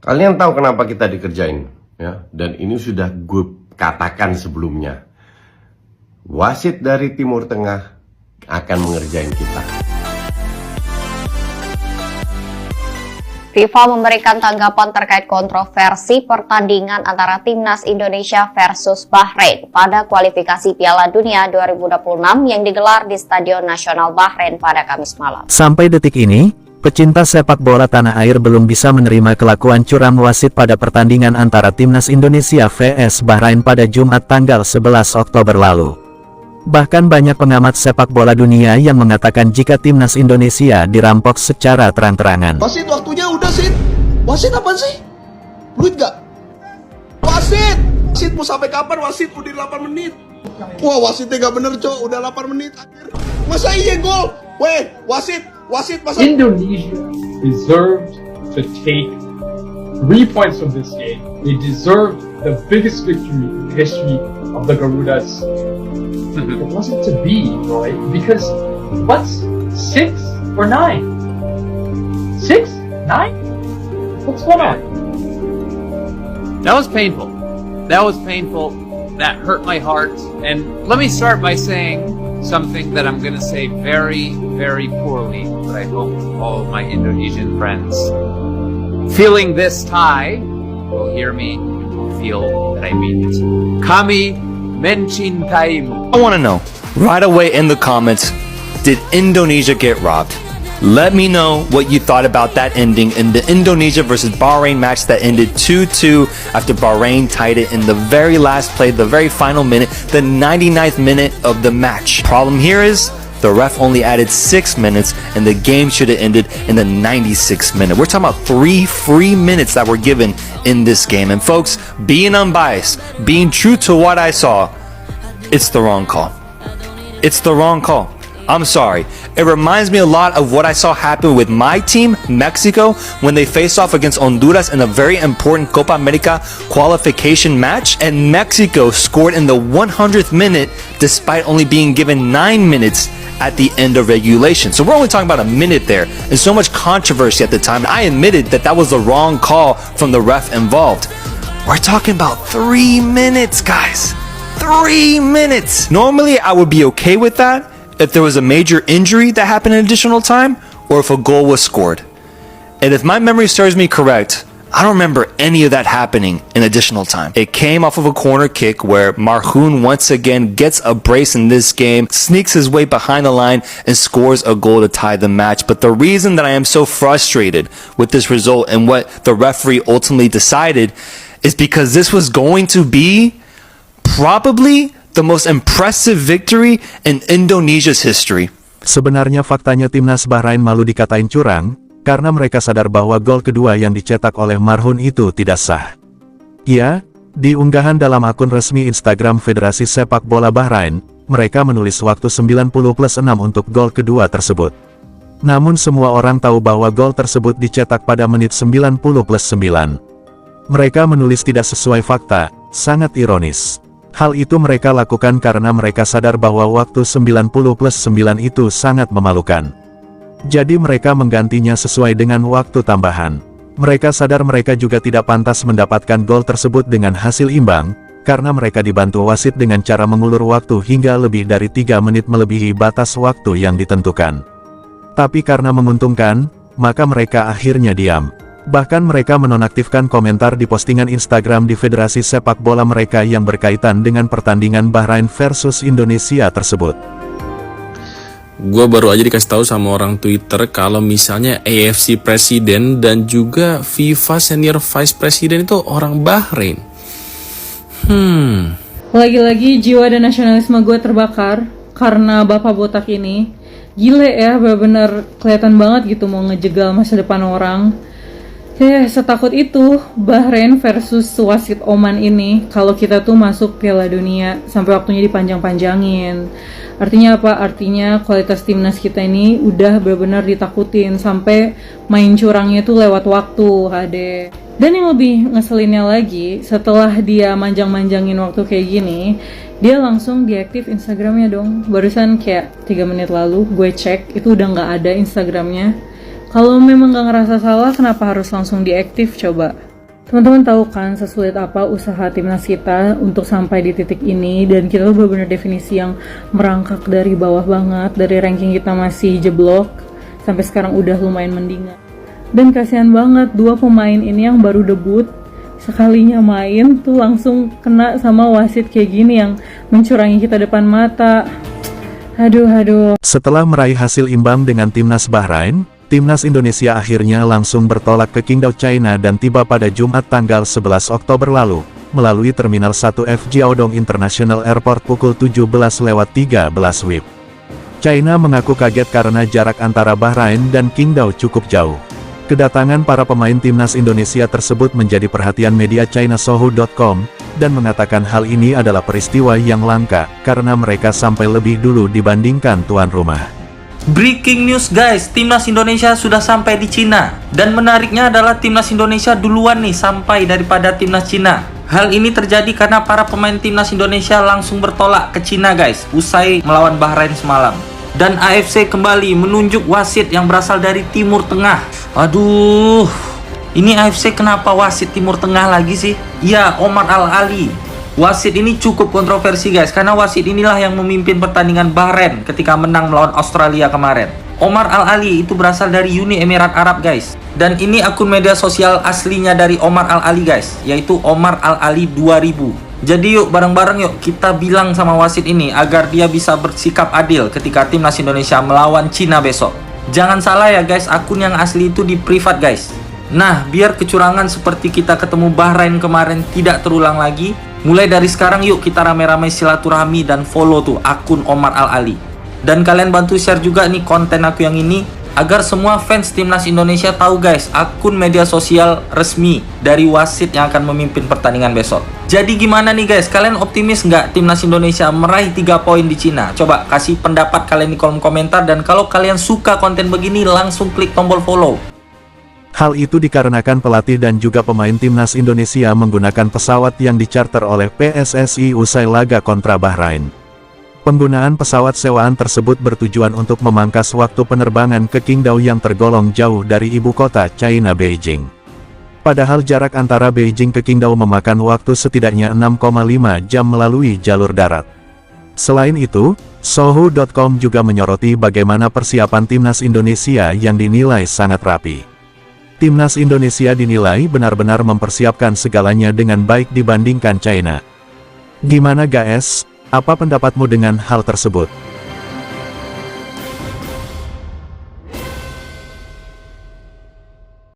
Kalian tahu kenapa kita dikerjain, ya? Dan ini sudah gue katakan sebelumnya. Wasit dari Timur Tengah akan mengerjain kita. FIFA memberikan tanggapan terkait kontroversi pertandingan antara Timnas Indonesia versus Bahrain pada kualifikasi Piala Dunia 2026 yang digelar di Stadion Nasional Bahrain pada Kamis malam. Sampai detik ini, pecinta sepak bola tanah air belum bisa menerima kelakuan curam wasit pada pertandingan antara Timnas Indonesia vs Bahrain pada Jumat tanggal 11 Oktober lalu. Bahkan banyak pengamat sepak bola dunia yang mengatakan jika Timnas Indonesia dirampok secara terang-terangan. Wasit, waktunya udah, Sit. Wasit apaan sih? Duit gak? Wasit! Wasit mau sampai kapan wasit? Udah 8 menit. Wah, wasitnya gak bener, Cok. Udah 8 menit. Masa iya gol? Weh, wasit masa... Indonesia deserved to take 3 points from this game. They deserved the biggest victory in the history of the Garudas. It wasn't to be, right? Because what's 6 or 9? 6? 9? What's going on? That was painful. That hurt my heart. And let me start by saying something that I'm going to say very, very poorly, but I hope all of my Indonesian friends feeling this tie will hear me and will feel that I mean it. Kami mencintaimu. I want to know right away in the comments, did Indonesia get robbed? Let me know what you thought about that ending in the Indonesia versus Bahrain match that ended 2-2 after Bahrain tied it in the very last play, the very final minute, the 99th minute of the match. Problem here is the ref only added 6 minutes and the game should have ended in the 96th minute. We're talking about 3 free minutes that were given in this game. And folks, being unbiased, being true to what I saw, it's the wrong call. It's the wrong call. I'm sorry. It reminds me a lot of what I saw happen with my team, Mexico, when they faced off against Honduras in a very important Copa America qualification match, and Mexico scored in the 100th minute despite only being given 9 minutes at the end of regulation. So we're only talking about a minute there, and so much controversy at the time. I admitted that that was the wrong call from the ref involved. We're talking about 3 minutes, guys. 3 minutes. Normally, I would be okay with that if there was a major injury that happened in additional time, or if a goal was scored. And if my memory serves me correct, I don't remember any of that happening in additional time. It came off of a corner kick where Marhoun once again gets a brace in this game, sneaks his way behind the line, and scores a goal to tie the match. But the reason that I am so frustrated with this result and what the referee ultimately decided is because this was going to be probably the most impressive victory in Indonesia's history. Sebenarnya faktanya Timnas Bahrain malu dikatain curang, karena mereka sadar bahwa gol kedua yang dicetak oleh Marhoun itu tidak sah. Ya, di unggahan dalam akun resmi Instagram Federasi Sepak Bola Bahrain, mereka menulis waktu 90+6 untuk gol kedua tersebut. Namun semua orang tahu bahwa gol tersebut dicetak pada menit 90+9. Mereka menulis tidak sesuai fakta, sangat ironis. Hal itu mereka lakukan karena mereka sadar bahwa waktu 90+9 itu sangat memalukan. Jadi mereka menggantinya sesuai dengan waktu tambahan. Mereka sadar mereka juga tidak pantas mendapatkan gol tersebut dengan hasil imbang, karena mereka dibantu wasit dengan cara mengulur waktu hingga lebih dari 3 menit melebihi batas waktu yang ditentukan. Tapi karena menguntungkan, maka mereka akhirnya diam. Bahkan mereka menonaktifkan komentar di postingan Instagram di Federasi Sepak Bola mereka yang berkaitan dengan pertandingan Bahrain versus Indonesia tersebut. Gue baru aja dikasih tahu sama orang Twitter kalau misalnya AFC Presiden dan juga FIFA Senior Vice President itu orang Bahrain. Lagi-lagi jiwa dan nasionalisme gue terbakar karena bapak botak ini. Gile ya, bener-bener kelihatan banget gitu mau ngejegal masa depan orang. Setakut itu Bahrain versus wasit Oman ini kalau kita tuh masuk Piala Dunia sampai waktunya dipanjang-panjangin. Artinya apa? Artinya kualitas timnas kita ini udah benar-benar ditakutin sampai main curangnya tuh lewat waktu, Hade. Dan yang lebih ngeselinnya lagi, setelah dia manjang-manjangin waktu kayak gini, dia langsung diaktif Instagramnya dong. Barusan kayak 3 menit lalu gue cek, itu udah gak ada Instagramnya. Kalau memang gak ngerasa salah, kenapa harus langsung diaktif coba? Teman-teman tahu kan sesulit apa usaha timnas kita untuk sampai di titik ini, dan kita tuh benar-benar definisi yang merangkak dari bawah banget, dari ranking kita masih jeblok sampai sekarang udah lumayan mendingan. Dan kasihan banget dua pemain ini yang baru debut, sekalinya main tuh langsung kena sama wasit kayak gini yang mencurangi kita depan mata. Aduh. Setelah meraih hasil imbang dengan timnas Bahrain, timnas Indonesia akhirnya langsung bertolak ke Qingdao, China dan tiba pada Jumat tanggal 11 Oktober lalu, melalui Terminal 1 FG Aodong International Airport pukul 17:13 WIB. China mengaku kaget karena jarak antara Bahrain dan Qingdao cukup jauh. Kedatangan para pemain timnas Indonesia tersebut menjadi perhatian media China Sohu.com, dan mengatakan hal ini adalah peristiwa yang langka, karena mereka sampai lebih dulu dibandingkan tuan rumah. Breaking news guys, timnas Indonesia sudah sampai di Cina. Dan menariknya adalah timnas Indonesia duluan nih sampai daripada timnas Cina. Hal ini terjadi karena para pemain timnas Indonesia langsung bertolak ke Cina guys, usai melawan Bahrain semalam. Dan AFC kembali menunjuk wasit yang berasal dari Timur Tengah. Aduh, ini AFC kenapa wasit Timur Tengah lagi sih? Ya, Omar Al-Ali. Wasit ini cukup kontroversi guys, karena wasit inilah yang memimpin pertandingan Bahrain ketika menang melawan Australia kemarin. Omar Al-Ali itu berasal dari Uni Emirat Arab guys. Dan ini akun media sosial aslinya dari Omar Al-Ali guys, yaitu Omar Al-Ali 2000. Jadi yuk bareng-bareng yuk kita bilang sama wasit ini agar dia bisa bersikap adil ketika timnas Indonesia melawan Cina besok. Jangan salah ya guys, akun yang asli itu di privat guys. Nah, biar kecurangan seperti kita ketemu Bahrain kemarin tidak terulang lagi, mulai dari sekarang yuk kita rame-rame silaturahmi dan follow tuh akun Omar Al-Ali. Dan kalian bantu share juga nih konten aku yang ini, agar semua fans timnas Indonesia tahu guys, akun media sosial resmi dari wasit yang akan memimpin pertandingan besok. Jadi gimana nih guys, kalian optimis nggak timnas Indonesia meraih 3 poin di Cina? Coba kasih pendapat kalian di kolom komentar, dan kalau kalian suka konten begini langsung klik tombol follow. Hal itu dikarenakan pelatih dan juga pemain timnas Indonesia menggunakan pesawat yang dicarter oleh PSSI usai laga kontra Bahrain. Penggunaan pesawat sewaan tersebut bertujuan untuk memangkas waktu penerbangan ke Qingdao yang tergolong jauh dari ibu kota China, Beijing. Padahal jarak antara Beijing ke Qingdao memakan waktu setidaknya 6,5 jam melalui jalur darat. Selain itu, Sohu.com juga menyoroti bagaimana persiapan timnas Indonesia yang dinilai sangat rapi. Timnas Indonesia dinilai benar-benar mempersiapkan segalanya dengan baik dibandingkan China. Gimana guys? Apa pendapatmu dengan hal tersebut?